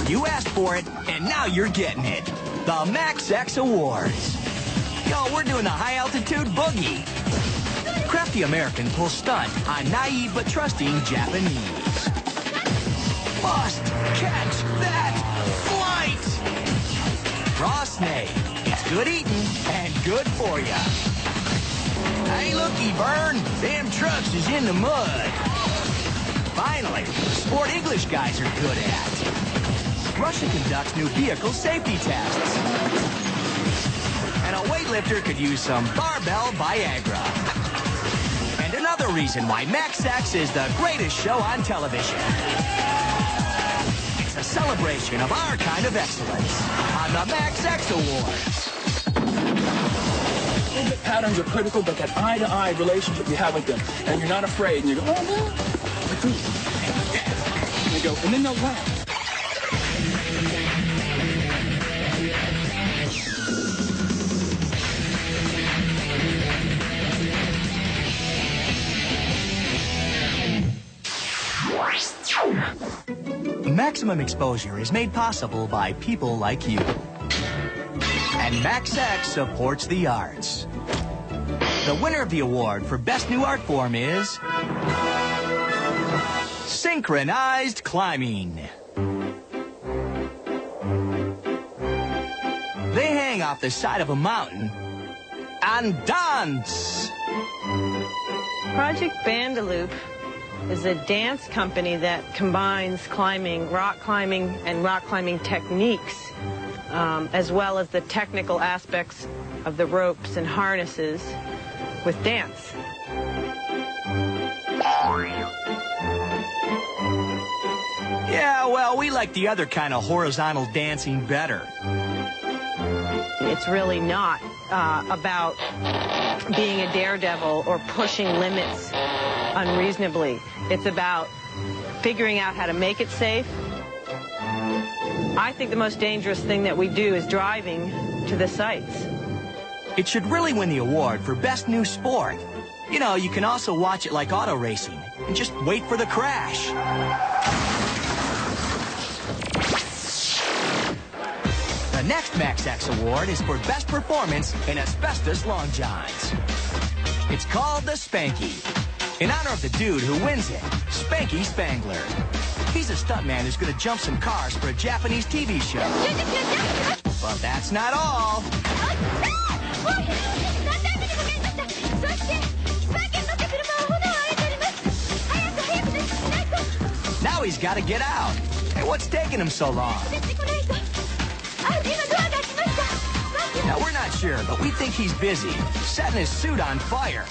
You asked for it, and now you're getting it. The Max X Awards. Yo, we're doing the high-altitude boogie. Crafty American pulls stunt on naive but trusting Japanese. Must catch that flight! Raw snake. It's good eating and good for ya. Hey, looky, Vern. Them trucks is in the mud. Finally, sport English guys are good at. Russia conducts new vehicle safety tests. And a weightlifter could use some barbell Viagra. And another reason why Max X is the greatest show on television. It's a celebration of our kind of excellence on the Max X Awards. Movement patterns are critical, but that eye-to-eye relationship you have with them, and you're not afraid, and you go, oh, no, like this. And they go, and then they'll laugh. Maximum exposure is made possible by people like you. And Max X supports the arts. The winner of the award for Best New Art Form is... Synchronized Climbing. They hang off the side of a mountain and dance. Project Bandaloop is a dance company that combines rock climbing and rock climbing techniques, as well as the technical aspects of the ropes and harnesses with dance. Yeah, well, we like the other kind of horizontal dancing better. It's really not about being a daredevil or pushing limits unreasonably. It's about figuring out how to make it safe. I think the most dangerous thing that we do is driving to the sites. It should really win the award for Best New Sport. You know, you can also watch it like auto racing and just wait for the crash. The next Max X Award is for Best Performance in Asbestos Long Johns. It's called the Spanky, in honor of the dude who wins it, Spanky Spangler. He's a stuntman who's going to jump some cars for a Japanese TV show. But that's not all. Now he's got to get out. Hey, what's taking him so long? Now, we're not sure, but we think he's busy, setting his suit on fire.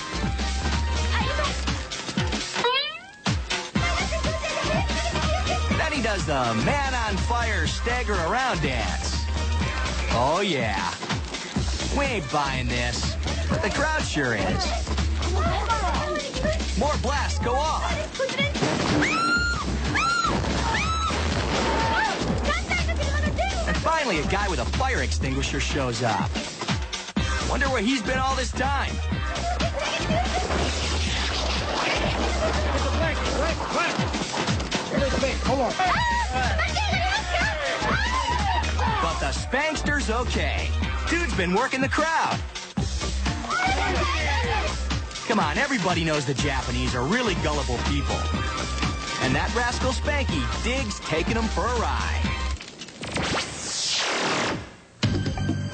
Then he does the man-on-fire stagger-around dance. Oh, yeah. We ain't buying this, but the crowd sure is. More blasts go off. And finally, a guy with a fire extinguisher shows up. Wonder where he's been all this time. But the Spankster's okay. Dude's been working the crowd. Come on, everybody knows the Japanese are really gullible people. And that rascal Spanky digs taking them for a ride.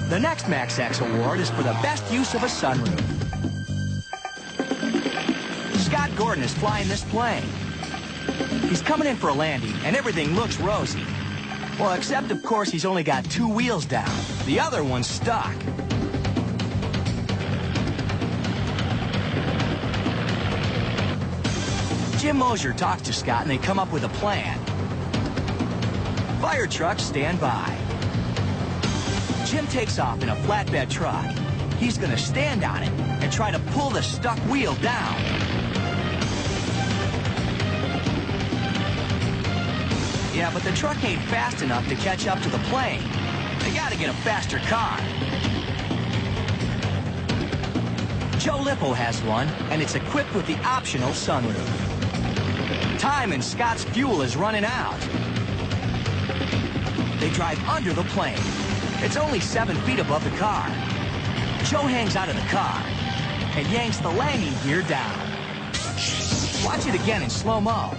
The next Max X Award is for the best use of a sunroof. Scott Gordon is flying this plane. He's coming in for a landing, and everything looks rosy. Well, except, of course, he's only got 2 wheels down. The other one's stuck. Jim Mosier talks to Scott, and they come up with a plan. Fire trucks stand by. Jim takes off in a flatbed truck. He's going to stand on it and try to pull the stuck wheel down. Yeah, but the truck ain't fast enough to catch up to the plane. They got to get a faster car. Joe Lippo has one, and it's equipped with the optional sunroof. Time and Scott's fuel is running out. They drive under the plane. It's only 7 feet above the car. Joe hangs out of the car and yanks the landing gear down. Watch it again in slow-mo.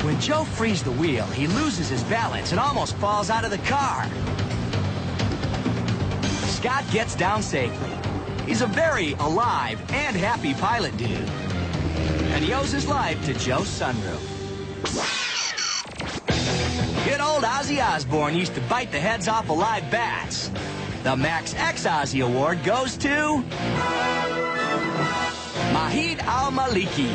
When Joe frees the wheel, he loses his balance and almost falls out of the car. Scott gets down safely. He's a very alive and happy pilot dude. And he owes his life to Joe's sunroof. Good old Ozzy Osbourne used to bite the heads off of live bats. The Max X Ozzy Award goes to Mahid Al-Maliki.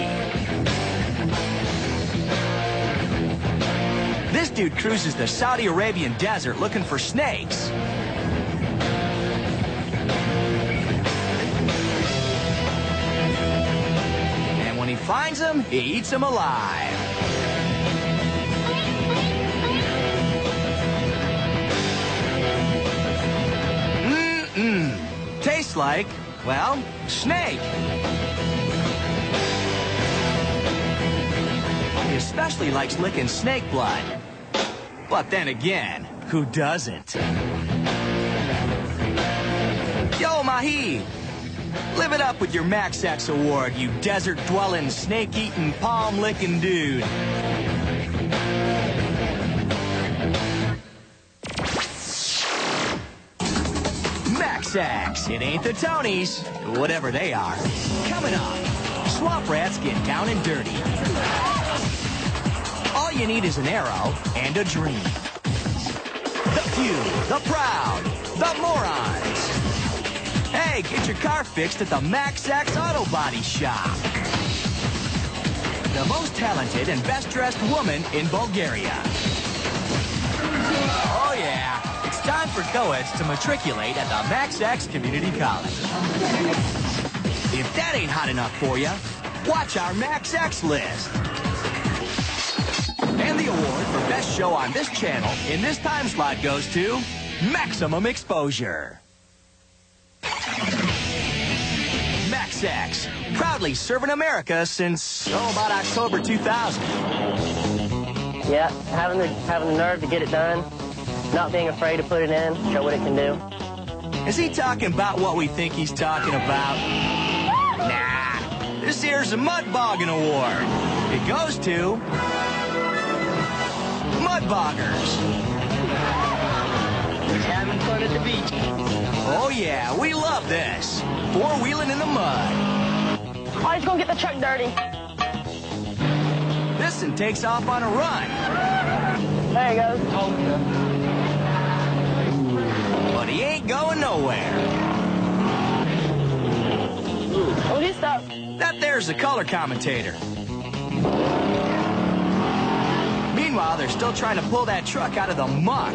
This dude cruises the Saudi Arabian desert looking for snakes. And when he finds them, he eats them alive. Tastes like, well, snake. He especially likes licking snake blood. But then again, who doesn't? Yo, Mahid! Live it up with your Max X Award, you desert-dwelling, snake-eating, palm-licking dude. Max X, it ain't the Tonys, whatever they are. Coming up, Swamp Rats get down and dirty. All you need is an arrow and a dream. The few, the proud, the morons. Hey, get your car fixed at the Max X Auto Body Shop. The most talented and best-dressed woman in Bulgaria. Oh, yeah. It's time for co-eds to matriculate at the Max X Community College. If that ain't hot enough for you, watch our Max X list. And the award for best show on this channel in this time slot goes to Maximum Exposure. Max X, proudly serving America since, about October 2000. Yeah, having the nerve to get it done, not being afraid to put it in, show what it can do. Is he talking about what we think he's talking about? Nah, this here's a Mud Bogging Award. It goes to Mud Boggers. Having fun at the beach. Oh yeah, we love this. Four-wheeling in the mud. Oh, he's gonna get the truck dirty. This one takes off on a run. There he goes. But he ain't going nowhere. Oh, he stopped. That there's the color commentator. Meanwhile, they're still trying to pull that truck out of the muck.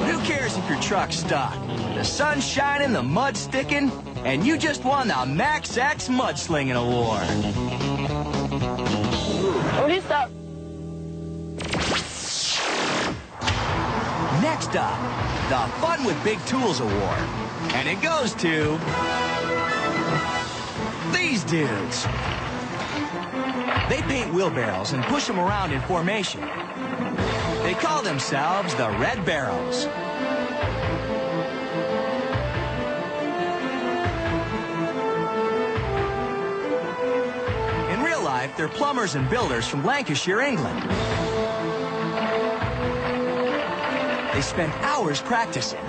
But who cares if your truck's stuck? The sun's shining, the mud's sticking, and you just won the Max X Mudslinging Award. Oh, he stopped. Next up, the Fun with Big Tools Award. And it goes to these dudes. They paint wheelbarrows and push them around in formation. They call themselves the Red Barrels. In real life, they're plumbers and builders from Lancashire, England. They spend hours practicing,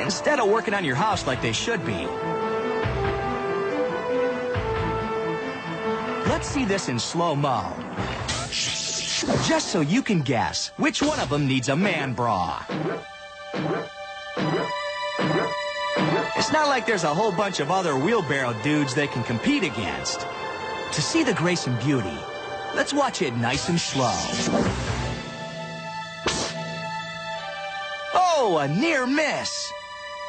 instead of working on your house like they should be. Let's see this in slow-mo. Just so you can guess which one of them needs a man bra. It's not like there's a whole bunch of other wheelbarrow dudes they can compete against. To see the grace and beauty, let's watch it nice and slow. Oh, a near miss.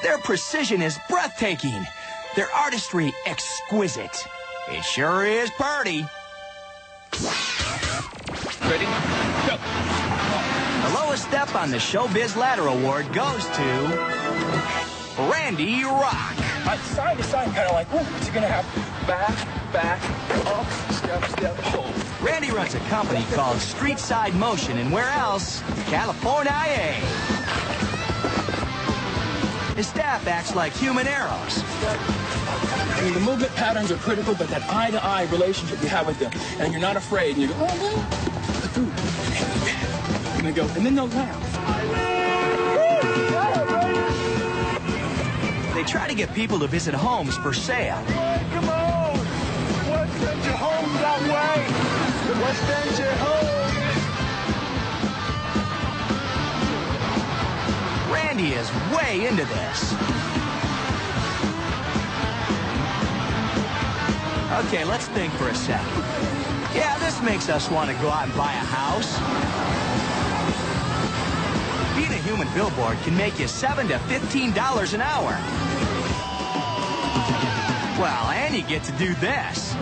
Their precision is breathtaking. Their artistry exquisite. It sure is purty. Ready? Go. The lowest step on the Showbiz Ladder Award goes to Randy Rock. side to side, kind of like, oh, so you're going to have back, up, step, shoulder. Randy runs a company called Street Side Motion, and where else? California. His staff acts like human arrows. I mean, the movement patterns are critical, but that eye-to-eye relationship you have with them, and you're not afraid, and you go, oh, no. And they go, and then they'll laugh. They try to get people to visit homes for sale. Come on! Let's send you home that way! Let's send you home! Randy is way into this. Okay, let's think for a second. Yeah, this makes us want to go out and buy a house. Being a human billboard can make you $7 to $15 an hour. Well, and you get to do this.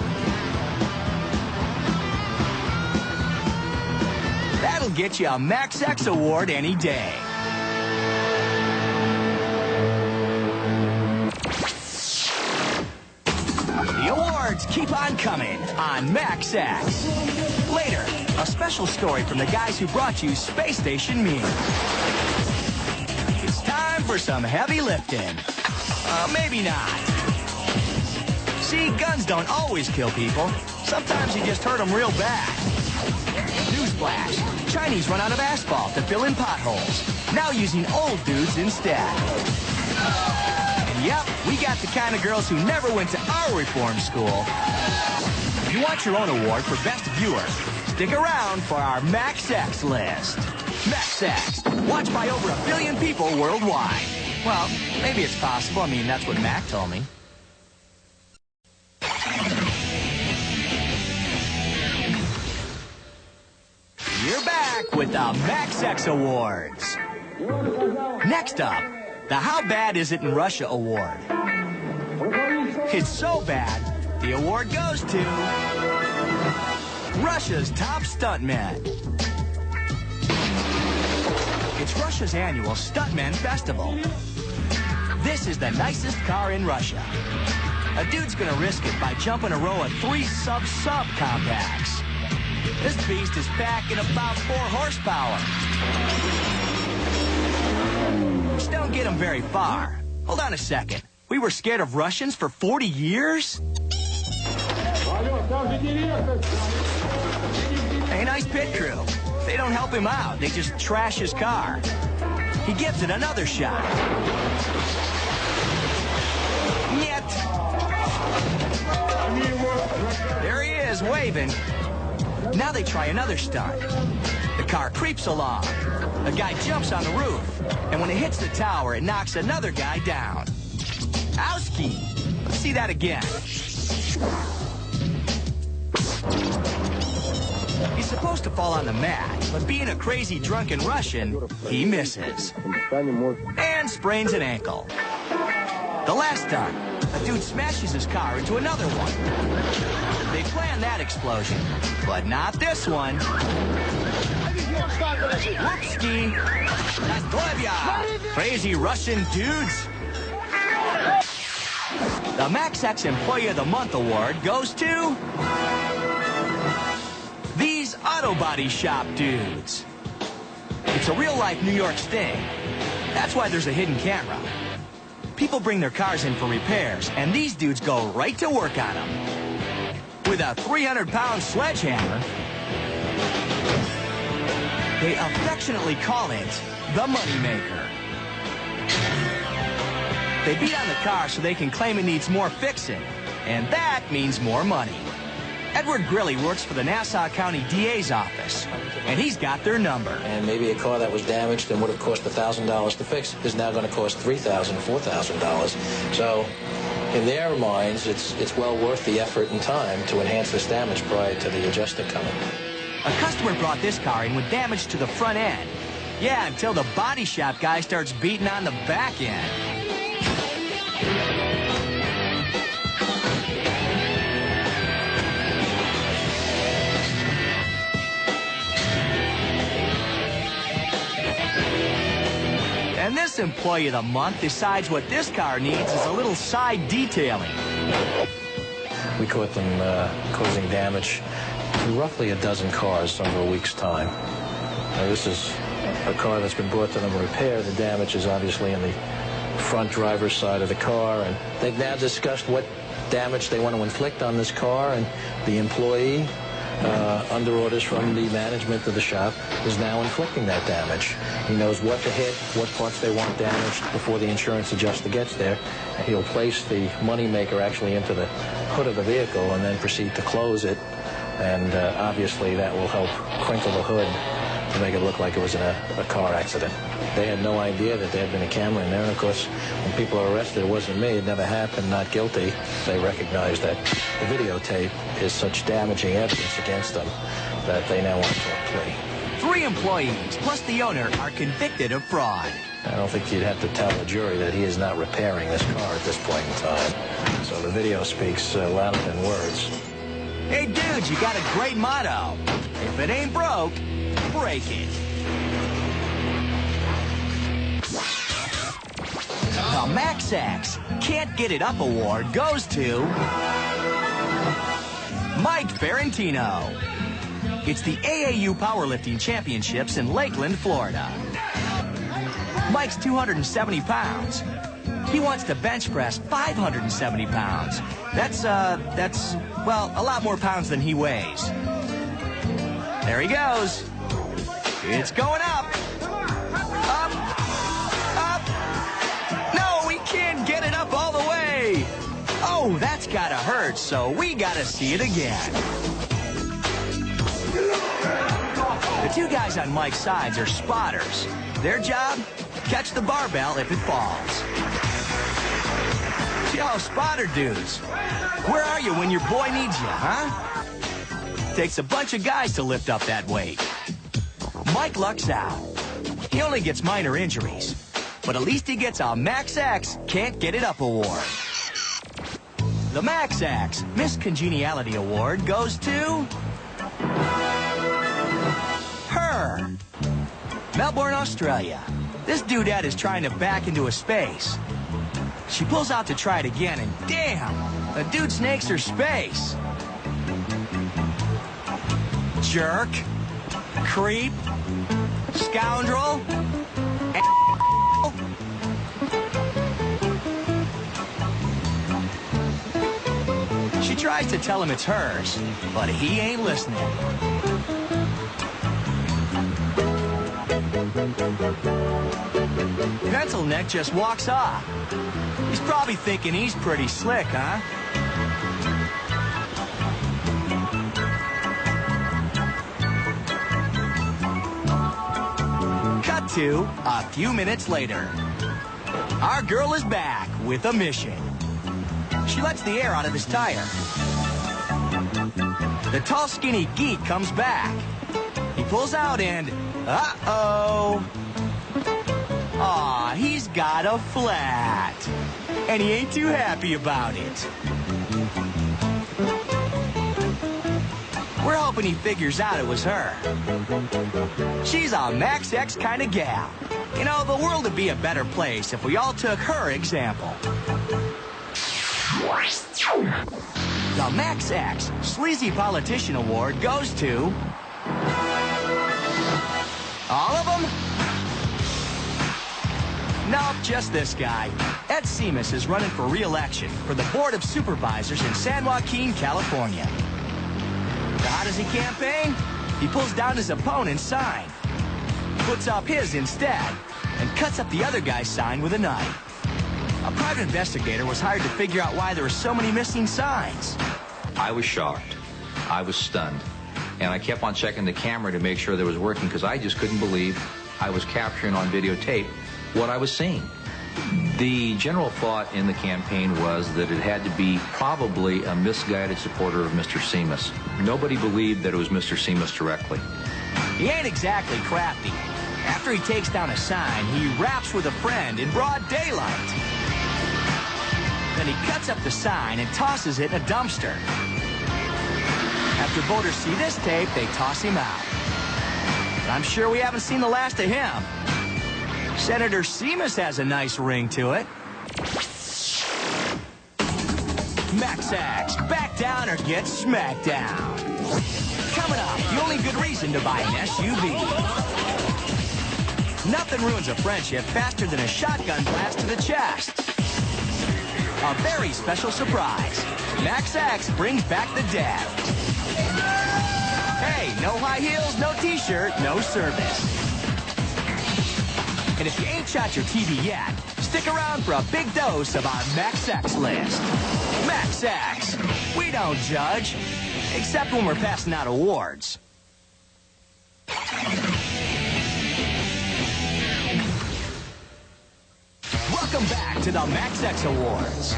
That'll get you a Max X award any day. The awards keep on coming on Max X. Later, a special story from the guys who brought you Space Station Me. It's time for some heavy lifting. Maybe not. See, guns don't always kill people. Sometimes you just hurt them real bad. Newsflash. Chinese run out of asphalt to fill in potholes. Now using old dudes instead. And yep, we got the kind of girls who never went to our reform school. If you want your own award for Best Viewer, stick around for our Max X list. Max X, watched by over 1 billion people worldwide. Well, maybe it's possible. I mean, that's what Mac told me. You're back with the Max X Awards. Next up, the How Bad Is It in Russia Award. It's so bad, the award goes to Russia's top stuntmen. It's Russia's annual Stuntmen Festival. This is the nicest car in Russia. A dude's gonna risk it by jumping a row of 3 sub compacts. This beast is packing about 4 horsepower. Which don't get him very far. Hold on a second. We were scared of Russians for 40 years? Hey, nice pit crew. They don't help him out. They just trash his car. He gives it another shot. Yet. There he is, waving. Now they try another stunt. The car creeps along. A guy jumps on the roof. And when it hits the tower, it knocks another guy down. Owski. Let's see that again. He's supposed to fall on the mat, but being a crazy drunken Russian, he misses. And sprains an ankle. The last stunt, a dude smashes his car into another one. They planned that explosion, but not this one. Whoopski. Crazy Russian dudes. The Max X Employee of the Month award goes to these auto body shop dudes. It's a real-life New York sting. That's why there's a hidden camera. People bring their cars in for repairs, and these dudes go right to work on them. With a 300-pound sledgehammer, they affectionately call it the Moneymaker. They beat on the car so they can claim it needs more fixing, and that means more money. Edward Grilly works for the Nassau County DA's office, and he's got their number. And maybe a car that was damaged and would have cost $1,000 to fix is now going to cost $3,000, $4,000. So, in their minds, it's well worth the effort and time to enhance this damage prior to the adjuster coming. A customer brought this car in with damage to the front end. Yeah, until the body shop guy starts beating on the back end. And this this employee of the month decides what this car needs is a little side detailing. We caught them causing damage to roughly a dozen cars over a week's time. Now, this is a car that's been brought to them for repair. The damage is obviously in the front driver's side of the car, and they've now discussed what damage they want to inflict on this car, and the employee, under orders from the management of the shop, is now inflicting that damage. He knows what to hit, what parts they want damaged before the insurance adjuster gets there. And he'll place the moneymaker actually into the hood of the vehicle and then proceed to close it. And obviously that will help crinkle the hood to make it look like it was in a car accident. They had no idea that there had been a camera in there. And of course, when people are arrested, it wasn't me, it never happened, not guilty. They recognize that the videotape is such damaging evidence against them that they now want to plea. 3 employees, plus the owner, are convicted of fraud. I don't think you'd have to tell the jury that he is not repairing this car at this point in time. So the video speaks louder than words. Hey, dude, you got a great motto. If it ain't broke, break it. The Max X Can't Get It Up award goes to Mike Ferrantino. It's the AAU Powerlifting Championships in Lakeland, Florida. Mike's 270 pounds. He wants to bench press 570 pounds. That's, well, a lot more pounds than he weighs. There he goes. It's going up. Up. Up. No, we can't get it up all the way. Oh, that's gotta hurt, so we gotta see it again. The 2 guys on Mike's sides are spotters. Their job? Catch the barbell if it falls. Yo, spotter dudes, where are you when your boy needs you, huh? Takes a bunch of guys to lift up that weight. Mike lucks out. He only gets minor injuries, but at least he gets a Max X Can't Get It Up award. The Max X Miss Congeniality award goes to her. Melbourne, Australia. This dudette is trying to back into a space. She pulls out to try it again, and damn, the dude snakes her space. Jerk, creep, scoundrel, She tries to tell him it's hers, but he ain't listening. Pencil Neck just walks off. He's probably thinking he's pretty slick, huh? Cut to a few minutes later. Our girl is back with a mission. She lets the air out of his tire. The tall, skinny geek comes back. He pulls out and... uh-oh. Aw, he's got a flat. And he ain't too happy about it. We're hoping he figures out it was her. She's a Max X kind of gal. You know, the world would be a better place if we all took her example. The Max X Sleazy Politician Award goes to... all of them? Nope, just this guy. Ed Seamus is running for re-election for the Board of Supervisors in San Joaquin, California. So how does he campaign? He pulls down his opponent's sign, puts up his instead, and cuts up the other guy's sign with a knife. A private investigator was hired to figure out why there were so many missing signs. I was shocked. I was stunned. And I kept on checking the camera to make sure that it was working because I just couldn't believe I was capturing on videotape what I was seeing. The general thought in the campaign was that it had to be probably a misguided supporter of Mr. Seamus. Nobody believed that it was Mr. Seamus directly. He ain't exactly crafty. After he takes down a sign, he raps with a friend in broad daylight. Then he cuts up the sign and tosses it in a dumpster. After voters see this tape, they toss him out. But I'm sure we haven't seen the last of him. Senator Seamus has a nice ring to it. MaxX, back down or get smacked down. Coming up, the only good reason to buy an SUV. Nothing ruins a friendship faster than a shotgun blast to the chest. A very special surprise. MaxX brings back the dad. Hey, no high heels, no t-shirt, no service. And if you ain't shot your TV yet, stick around for a big dose of our MaxX list. MaxX, we don't judge, except when we're passing out awards. Welcome back to the MaxX Awards.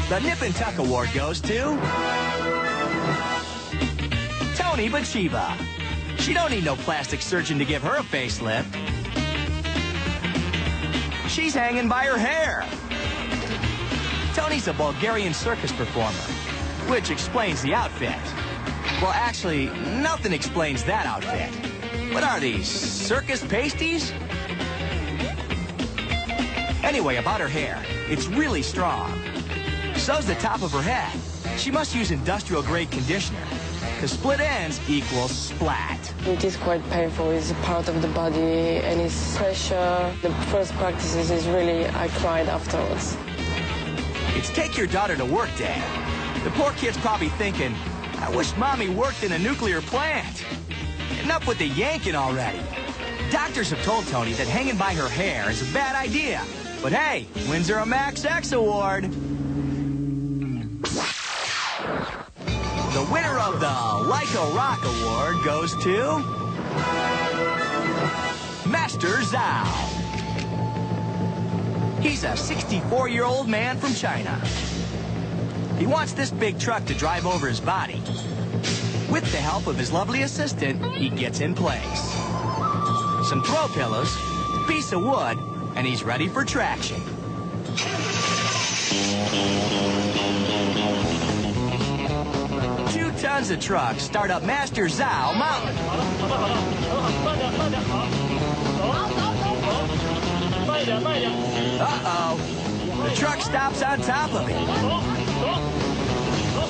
The Nip and Tuck Award goes to Tony Bachiva. She don't need no plastic surgeon to give her a facelift. She's hanging by her hair. Tony's a Bulgarian circus performer, which explains the outfit. Well, actually, nothing explains that outfit. What are these, circus pasties? Anyway, about her hair, it's really strong. So's the top of her head. She must use industrial-grade conditioner, because split ends equals splat. It is quite painful. It's a part of the body, and it's pressure. The first practices is really, I cried afterwards. It's Take Your Daughter to Work Day. The poor kid's probably thinking, I wish Mommy worked in a nuclear plant. Enough with the yanking already. Doctors have told Tony that hanging by her hair is a bad idea. But hey, wins her a MaxX Award. The winner of the Leica Rock Award goes to Master Zhao. He's a 64-year-old man from China. He wants this big truck to drive over his body. With the help of his lovely assistant, he gets in place. Some throw pillows, a piece of wood, and he's ready for traction. 2 tons of trucks start up Master Zhao Mountain. Uh-oh. The truck stops on top of it.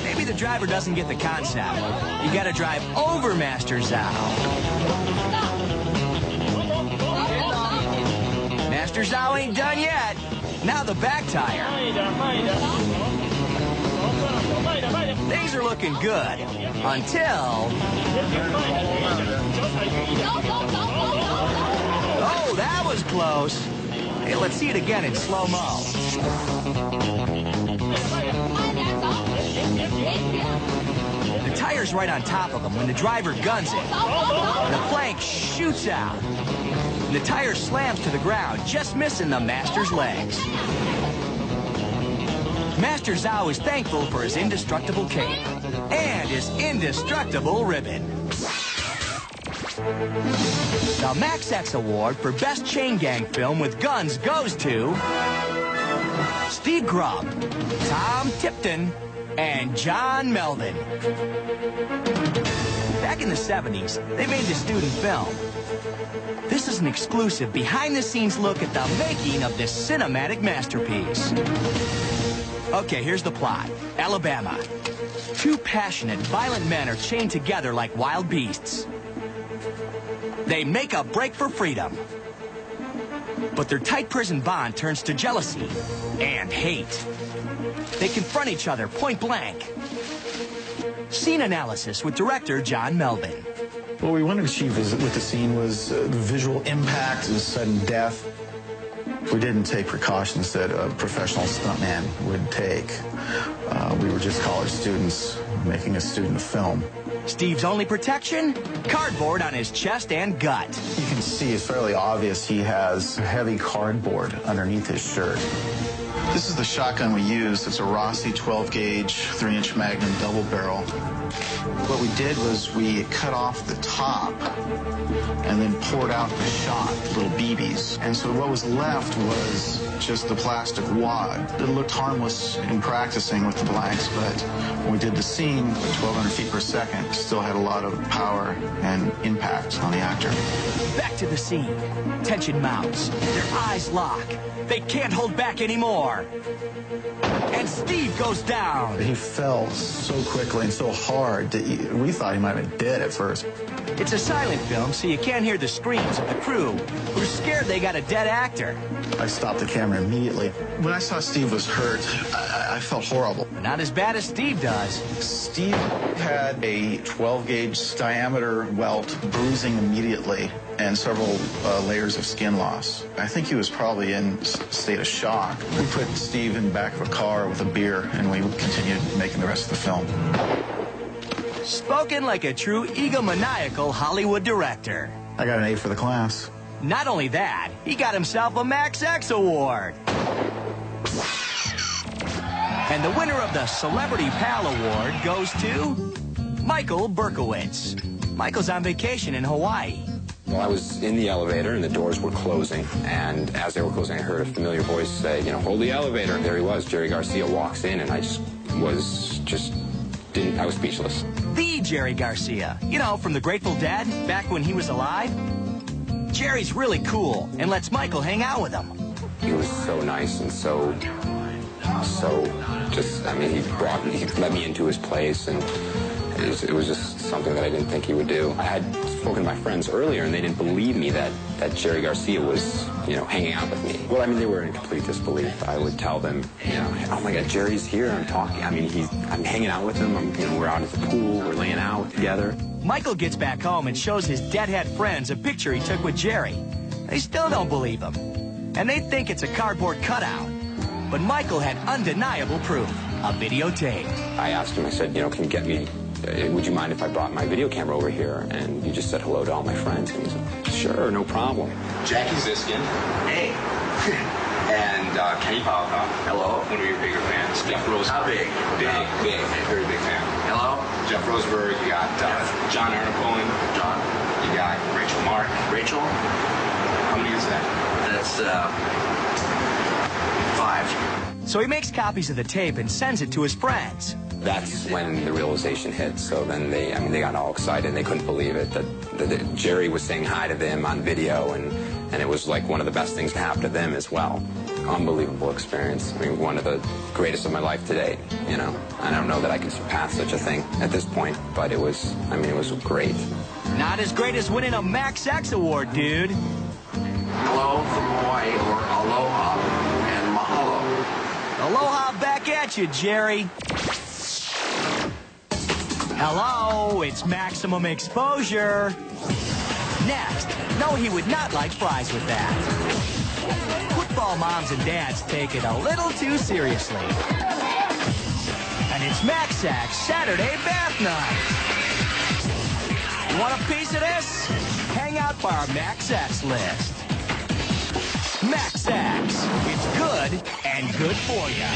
Maybe the driver doesn't get the concept. You gotta drive over Master Zhao. Master Zhao ain't done yet. Now the back tire. Things are looking good. Until... Oh, that was close. Hey, let's see it again in slow-mo. The tire's right on top of him when the driver guns it. The plank shoots out. And the tire slams to the ground, just missing the Master's legs. Master Zhao is thankful for his indestructible cape and his indestructible ribbon. The MaxX Award for Best Chain Gang Film with Guns goes to Steve Grubb, Tom Tipton, and John Melvin. Back in the 70s, they made the student film. This is an exclusive behind-the-scenes look at the making of this cinematic masterpiece. Okay, here's the plot. Alabama. 2 passionate, violent men are chained together like wild beasts. They make a break for freedom. But their tight prison bond turns to jealousy and hate. They confront each other point blank. Scene analysis with director John Melvin. What we wanted to achieve with the scene was the visual impact of sudden death. We didn't take precautions that a professional stuntman would take. We were just college students making a student film. Steve's only protection? Cardboard on his chest and gut. You can see it's fairly obvious he has heavy cardboard underneath his shirt. This is the shotgun we used. It's a Rossi 12-gauge, 3-inch Magnum double barrel. What we did was we cut off the top and then poured out the shot, little BBs. And so what was left was just the plastic wad. It looked harmless in practicing with the blanks, but when we did the scene, 1,200 feet per second, it still had a lot of power and impact on the actor. Back to the scene. Tension mounts. Their eyes lock. They can't hold back anymore. And Steve goes down. He fell so quickly and so hard that we thought he might have been dead at first. It's a silent film, so you can't hear the screams of the crew, who's scared they got a dead actor. I stopped the camera immediately. When I saw Steve was hurt, I felt horrible. But not as bad as Steve does. Steve had a 12-gauge diameter welt, bruising immediately, and several layers of skin loss. I think he was probably in a state of shock. We put Steve in the back of a car with a beer, and we continued making the rest of the film. Spoken like a true egomaniacal Hollywood director. I got an A for the class. Not only that, he got himself a Max X Award. And the winner of the Celebrity Pal Award goes to Michael Berkowitz. Michael's on vacation in Hawaii. Well, I was in the elevator and the doors were closing, and as they were closing, I heard a familiar voice say, you know, hold the elevator. And there he was. Jerry Garcia walks in, and I was speechless. The Jerry Garcia, you know, from the Grateful Dead, back when he was alive. Jerry's really cool and lets Michael hang out with him. He was so nice and so just, I mean, he let me into his place, and it was just something that I didn't think he would do. I had spoken to my friends earlier, and they didn't believe me that Jerry Garcia was, you know, hanging out with me. Well, I mean, they were in complete disbelief. I would tell them, you know, oh my God, Jerry's here. I'm talking. I mean, I'm hanging out with him. We're out at the pool. We're laying out together. Michael gets back home and shows his deadhead friends a picture he took with Jerry. They still don't believe him, and they think it's a cardboard cutout. But Michael had undeniable proof, a videotape. I asked him, I said, you know, can you get me, would you mind if I brought my video camera over here? And you just said hello to all my friends. And he said, sure, no problem. Jackie Ziskin. Hey. And Kenny Palka. Hello. One of your bigger fans. Jeff Roseberg. How big? Big. Very big fan. Hello. Jeff Roseberg. You got John Arnapolen. John. You got Rachel Mark. Rachel. How many is that? That's 5. So he makes copies of the tape and sends it to his friends. That's when the realization hit. So then they got all excited and they couldn't believe it that Jerry was saying hi to them on video, and it was like one of the best things to happen to them as well. Unbelievable experience. I mean, one of the greatest of my life to date, you know. I don't know that I could surpass such a thing at this point, but it was great. Not as great as winning a Max X Award, dude. Hello from Hawaii, or aloha and mahalo. Aloha back at you, Jerry. Hello, it's Maximum Exposure. Next, no, he would not like fries with that. Football moms and dads take it a little too seriously. And it's Max X Saturday Bath Night. You want a piece of this? Hang out for our Max X list. Max X, it's good and good for you.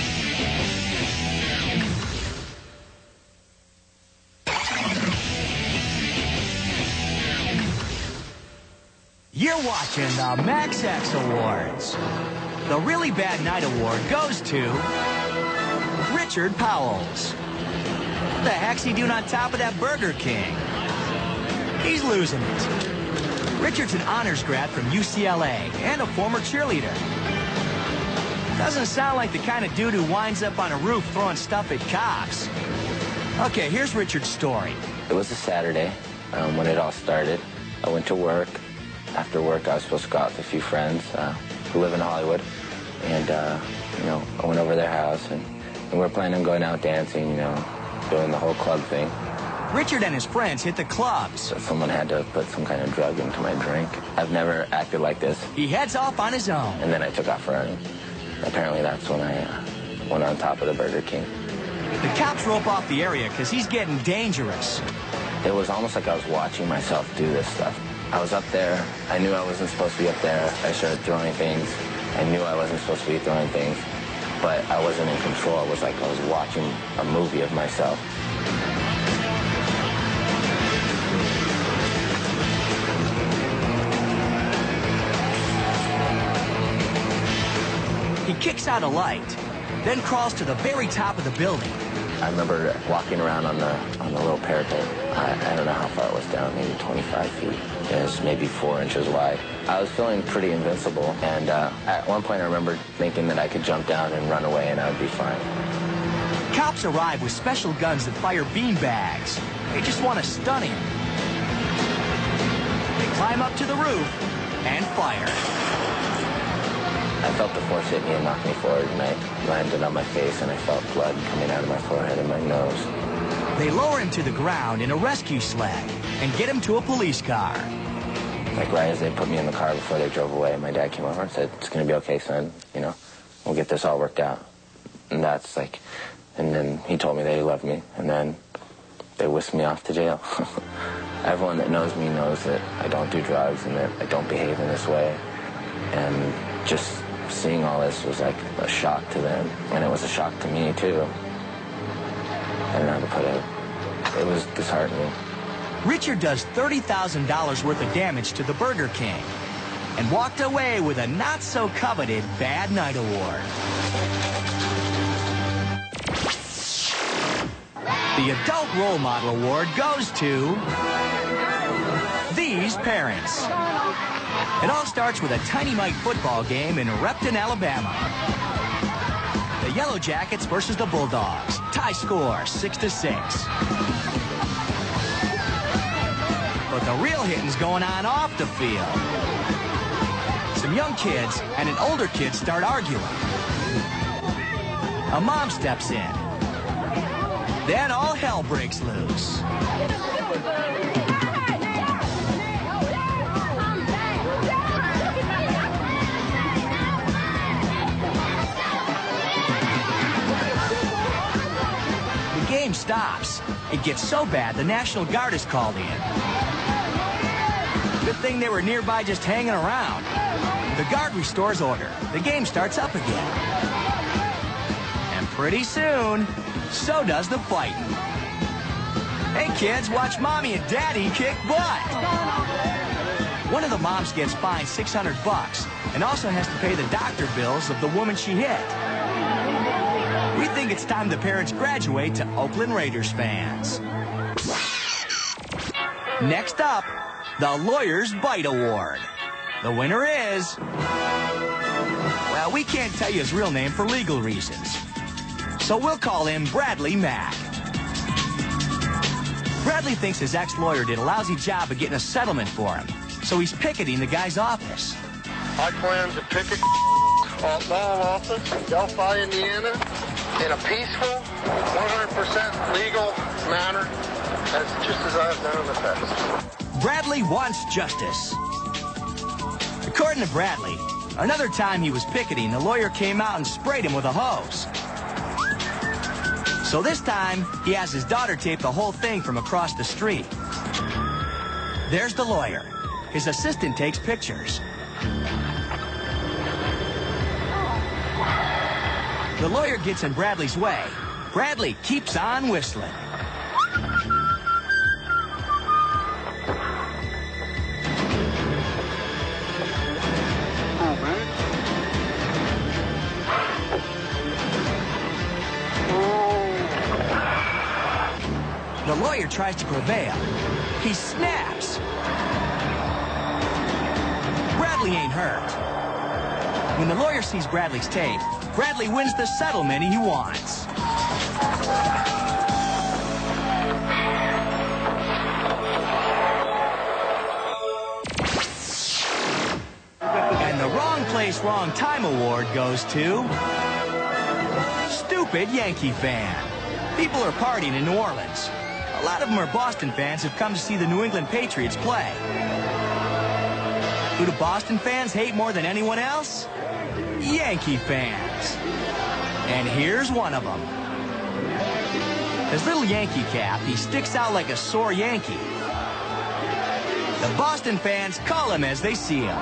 You're watching the Max X Awards. The Really Bad Night Award goes to Richard Powles. What the heck's he doing on top of that Burger King? He's losing it. Richard's an honors grad from UCLA and a former cheerleader. Doesn't sound like the kind of dude who winds up on a roof throwing stuff at cops. Okay, here's Richard's story. It was a Saturday when it all started. I went to work. After work, I was supposed to go out with a few friends who live in Hollywood. And, you know, I went over their house, and we were planning on going out dancing, you know, doing the whole club thing. Richard and his friends hit the clubs. So someone had to put some kind of drug into my drink. I've never acted like this. He heads off on his own. And then I took off running. Apparently that's when I went on top of the Burger King. The cops rope off the area because he's getting dangerous. It was almost like I was watching myself do this stuff. I was up there. I knew I wasn't supposed to be up there. I started throwing things. I knew I wasn't supposed to be throwing things. but I wasn't in control. It was like I was watching a movie of myself. He kicks out a light, then crawls to the very top of the building. I remember walking around on the little parapet. I don't know how far it was down, maybe 25 feet. It was maybe 4 inches wide. I was feeling pretty invincible, and at one point I remember thinking that I could jump down and run away and I would be fine. Cops arrive with special guns that fire beanbags. They just want to stun him. They climb up to the roof and fire. I felt the force hit me and knock me forward, and I landed on my face, and I felt blood coming out of my forehead and my nose. They lower him to the ground in a rescue sled and get him to a police car. Like right as they put me in the car before they drove away, my dad came over and said, "It's going to be okay, son. You know, we'll get this all worked out." And that's like, and then he told me that he loved me, and then they whisked me off to jail. Everyone that knows me knows that I don't do drugs and that I don't behave in this way. And just seeing all this was like a shock to them, and it was a shock to me too. I don't know how to put it. It was disheartening. Richard does $30,000 worth of damage to the Burger King and walked away with a not-so-coveted Bad Night Award. The Adult Role Model Award goes to these parents. It all starts with a Tiny Mike football game in Repton, Alabama. The Yellow Jackets versus the Bulldogs. Tie score, 6-6. But the real hitting's going on off the field. Some young kids and an older kid start arguing. A mom steps in. Then all hell breaks loose. The game stops. It gets so bad the National Guard is called in. Good thing they were nearby just hanging around. The Guard restores order. The game starts up again. And pretty soon, so does the fighting. Hey kids, watch Mommy and Daddy kick butt. One of the moms gets fined $600 and also has to pay the doctor bills of the woman she hit. We think it's time the parents graduate to Oakland Raiders fans. Next up, the Lawyer's Bite Award. The winner is... well, we can't tell you his real name for legal reasons. So we'll call him Bradley Mack. Bradley thinks his ex-lawyer did a lousy job of getting a settlement for him, so he's picketing the guy's office. I plan to picket our law office in Delphi, Indiana, in a peaceful, 100% legal manner, just as I have done in the past. Bradley wants justice. According to Bradley, another time he was picketing, the lawyer came out and sprayed him with a hose. So this time, he has his daughter tape the whole thing from across the street. There's the lawyer. His assistant takes pictures. The lawyer gets in Bradley's way. Bradley keeps on whistling. The lawyer tries to prevail. He snaps. Bradley ain't hurt. When the lawyer sees Bradley's tape, Bradley wins the settlement he wants. And the Wrong Place, Wrong Time Award goes to... Stupid Yankee Fan. People are partying in New Orleans. A lot of them are Boston fans who've come to see the New England Patriots play. Who do Boston fans hate more than anyone else? Yankee fans. And here's one of them. His little Yankee cap, he sticks out like a sore Yankee. The Boston fans call him as they see him.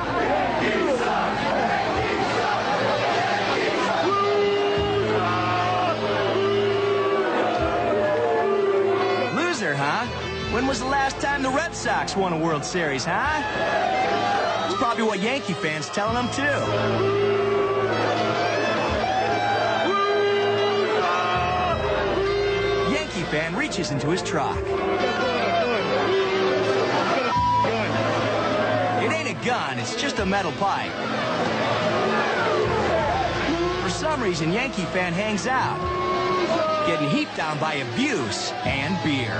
When was the last time the Red Sox won a World Series, huh? It's probably what Yankee fans telling them, too. Yankee fan reaches into his truck. It ain't a gun, it's just a metal pipe. For some reason, Yankee fan hangs out, getting heaped on by abuse and beer.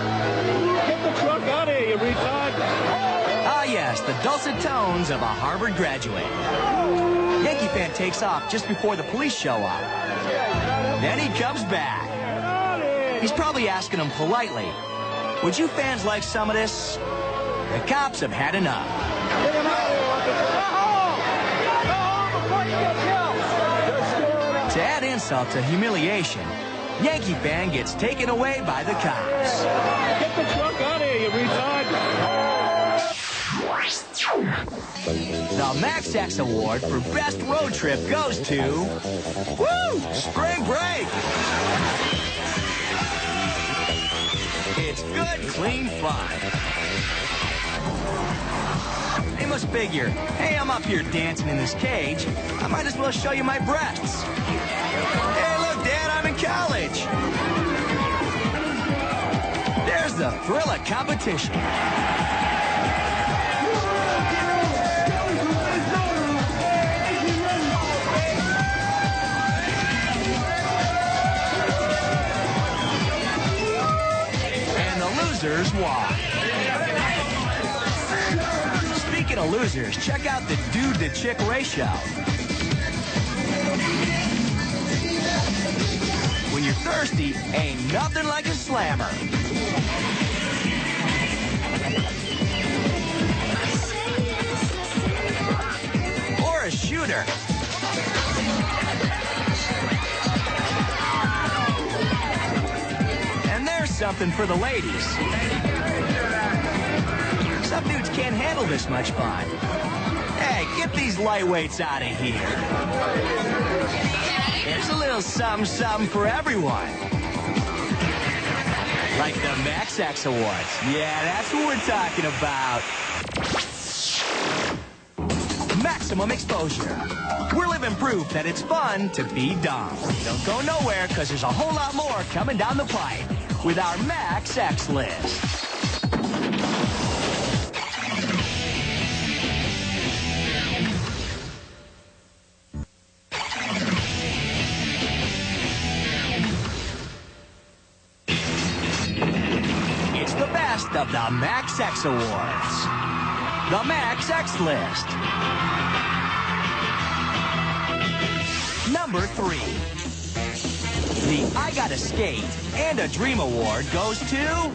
Get the truck out of here, you retard! Ah, yes, the dulcet tones of a Harvard graduate. Yankee fan takes off just before the police show up. Then he comes back. He's probably asking them politely, would you fans like some of this? The cops have had enough. Get him out of here! Go home before you get killed! To add insult to humiliation, Yankee fan gets taken away by the cops. Get the truck out of here, you retard! The Max X Award for Best Road Trip goes to... Woo! Spring Break! It's good, clean fun. They must figure, hey, I'm up here dancing in this cage. I might as well show you my breasts. Hey, look, Dad, I'm in college. There's the thrill of competition. And the losers walk. Speaking of losers, check out the dude-to-chick ratio. When you're thirsty, ain't nothing like a slammer. Or a shooter. And there's something for the ladies. Some dudes can't handle this much fun. Hey, get these lightweights out of here. There's a little something for everyone. Like the Max X Awards. Yeah, that's what we're talking about. Maximum exposure. We're living proof that it's fun to be dumb. Don't go nowhere, because there's a whole lot more coming down the pipe with our Max X list. Of the Max X Awards. The Max X List. Number 3. The I Gotta Skate and a Dream Award goes to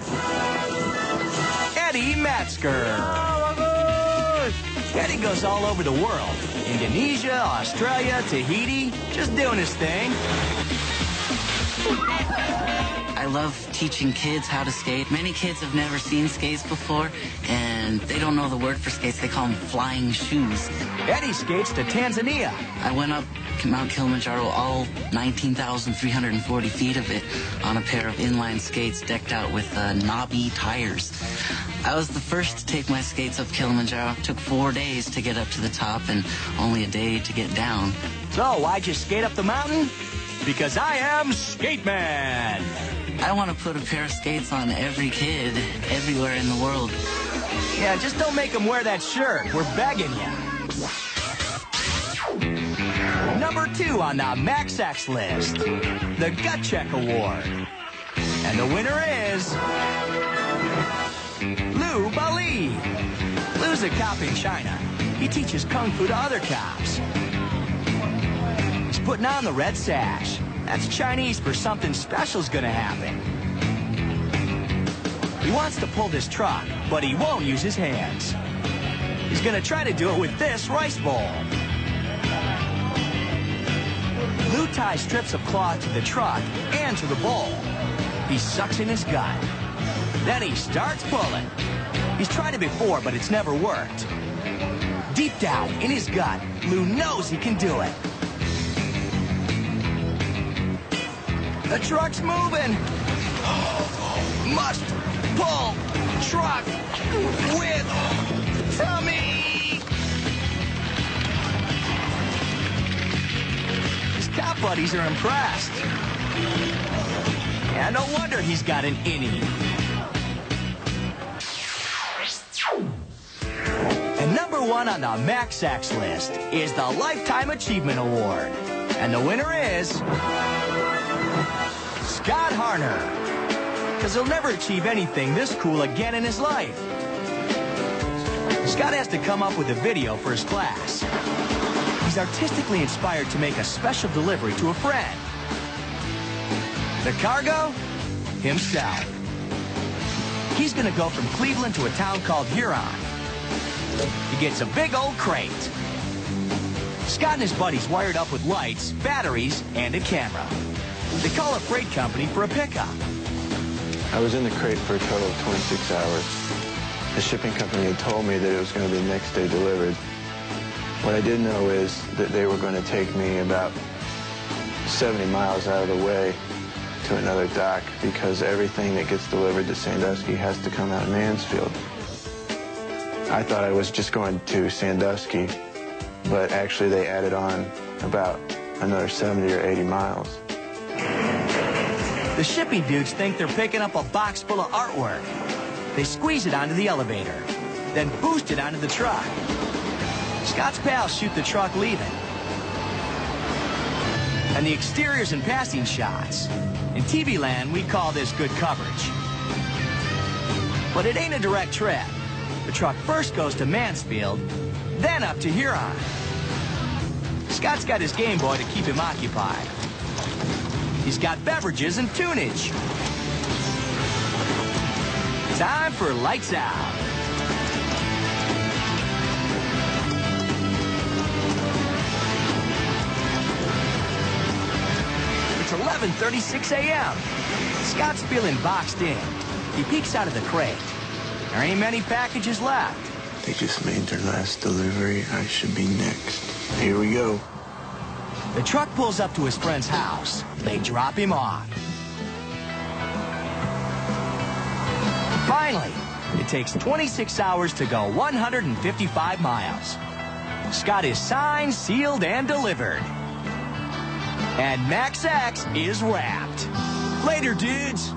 Eddie Metzger. Eddie goes all over the world. Indonesia, Australia, Tahiti, just doing his thing. I love teaching kids how to skate. Many kids have never seen skates before, and they don't know the word for skates. They call them flying shoes. Eddie skates to Tanzania. I went up Mount Kilimanjaro, all 19,340 feet of it, on a pair of inline skates decked out with knobby tires. I was the first to take my skates up Kilimanjaro. It took 4 days to get up to the top and only a day to get down. So why'd you skate up the mountain? Because I am Skate Man. I want to put a pair of skates on every kid, everywhere in the world. Yeah, just don't make them wear that shirt. We're begging you. Number 2 on the Max X list, the Gut Check Award. And the winner is... Lou Bali. Lou's a cop in China. He teaches Kung Fu to other cops. He's putting on the red sash. That's Chinese for something special's gonna happen. He wants to pull this truck, but he won't use his hands. He's gonna try to do it with this rice bowl. Lou ties strips of cloth to the truck and to the bowl. He sucks in his gut. Then he starts pulling. He's tried it before, but it's never worked. Deep down in his gut, Lou knows he can do it. The truck's moving. Must pull truck with Tommy. His cop buddies are impressed. And no wonder he's got an innie. And number one on the MaxX list is the Lifetime Achievement Award. And the winner is Scott Harner. Because he'll never achieve anything this cool again in his life. Scott has to come up with a video for his class. He's artistically inspired to make a special delivery to a friend. The cargo? Himself. He's going to go from Cleveland to a town called Huron. He gets a big old crate. Scott and his buddies wired up with lights, batteries, and a camera. They call a freight company for a pickup. I was in the crate for a total of 26 hours. The shipping company had told me that it was going to be next day delivered. What I didn't know is that they were going to take me about 70 miles out of the way to another dock because everything that gets delivered to Sandusky has to come out of Mansfield. I thought I was just going to Sandusky, but actually they added on about another 70 or 80 miles. The shipping dudes think they're picking up a box full of artwork. They squeeze it onto the elevator, then boost it onto the truck. Scott's pals shoot the truck leaving. And the exteriors and passing shots. In TV land, we call this good coverage. But it ain't a direct trip. The truck first goes to Mansfield, then up to Huron. Scott's got his Game Boy to keep him occupied. He's got beverages and tunage. Time for lights out. It's 11:36 a.m. Scott's feeling boxed in. He peeks out of the crate. There ain't many packages left. They just made their last delivery. I should be next. Here we go. The truck pulls up to his friend's house. They drop him off. Finally, it takes 26 hours to go 155 miles. Scott is signed, sealed, and delivered. And MaxX is wrapped. Later, dudes.